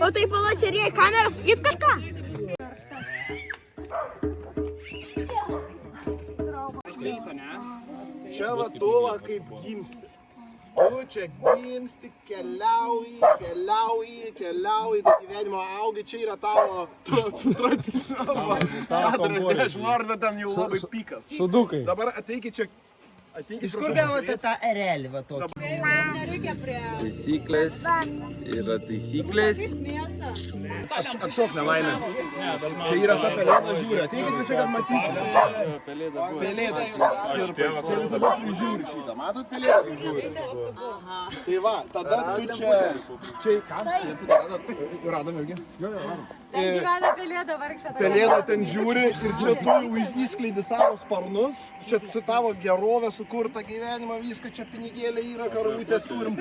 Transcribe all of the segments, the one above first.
O tai pala, čia reikia kamerą sakyt kažką? Čia va tu va kaip gimsti. Tu čia gimsti, keliauji, tai gyvenimo augi, čia yra tavo 40 vardą, ten jau labai pikas. Šudukai. Dabar ateikit čia. Iš kur gavote tą erelį va tokį? Taisyklės yra taisyklės. Atšok nelaimė. Čia yra ta pelėda žiūri. Ateikit visi, kad matyti. Pelėda. Čia visada prižiūri šitą. Matot pelėdą, kaip žiūri? Tai va, tada tu čia... Čia ką? Radom irgi? Radom. Gyvena pelėda vargšė. Pelėda ten žiūri ir čia tu jau įskleidi savo sparnus. Čia su tavo gerovė sukurta gyvenimą, viską čia pinigėlė yra, karvutės turim.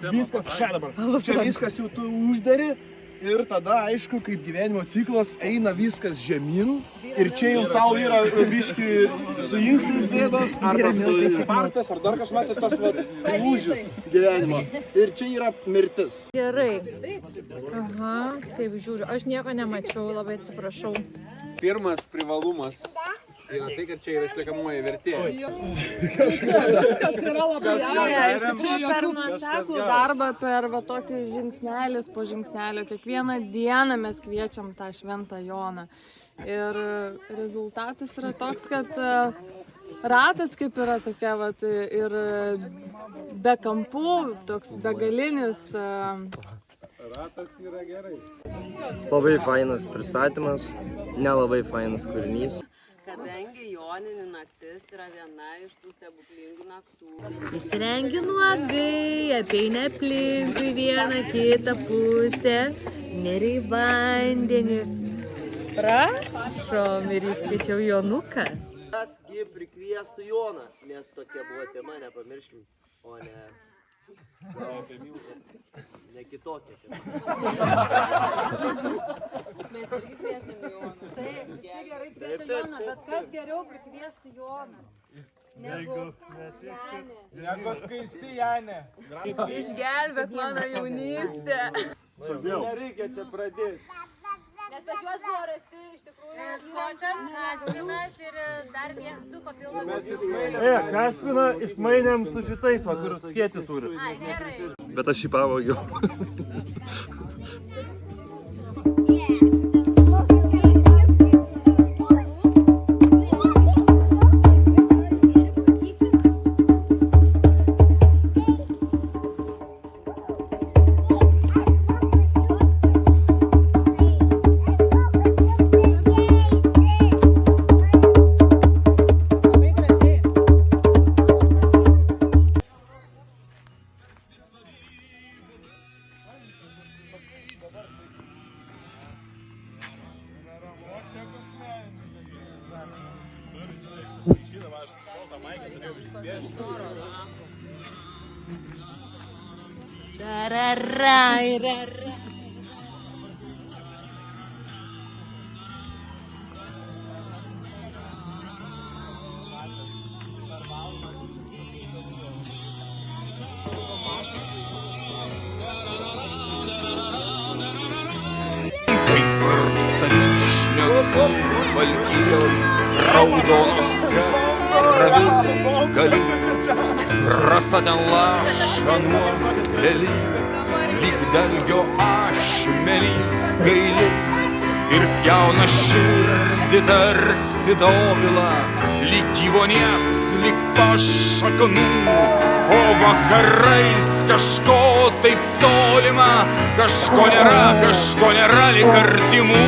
Viskas, čia dabar. Čia viskas jau tu uždari. Ir tada, aišku, kaip gyvenimo ciklas, eina viskas žemyn. Ir čia jau tau yra biški su inkstais bėdos, arba su infarktas, ar dar kažkas tas lūžis gyvenimo. Ir čia yra mirtis. Gerai. Aha, taip žiūriu. Aš nieko nemačiau, labai atsiprašau. Pirmas privalumas yra tai, kad čia yra išliekamoji vertė. Viskas yra labai iš tikrųjų per nuoseklų darbą, per va tokį žingsnelis po žingsnelio. Kiekvieną dieną mes kviečiam tą šventą Joną. Ir rezultatas yra toks, kad ratas kaip yra tokia vat, ir be kampų, toks begalinis. Ratas yra gerai. Labai fainas pristatymas, nelabai fainas kūrinys. Kadangi Joninė naktis yra viena iš tų stebuklingų naktų. Įsirengi nuogai, apeina aplinkui vieną kitą pusę, neri į vandenį. Prašom ir iškviečiau Jonuką. Kasgi prikviestų Joną, nes tokia buvo tema, nepamirškim, o ne... Ne kitokia. Mes irgi kviečiam Joną. Taip, visi gerai kviečia Joną, bet kas geriau prikviesti Joną? Negu skaisti Janė. Išgelbėk mano jaunystę. Nereikia čia pradėti. Nes pas juos buvo rasti iš tikrųjų skočas, kaspinas ir dar du papildomus. Kaspiną išmainėm su šitais, va, kur skėti turi. Ai, gerai. Bet aš jį pavogiau. Valkijoj raudonos gali, rasa ten laša nuo vėlyvių, lyg dalgio ašmenys gaili ir pjauna širdį tarsi dobila, lyg gyvonies, lyg pašaknų, o vakarais kažko taip tolima, kažko nėra lyg artimų.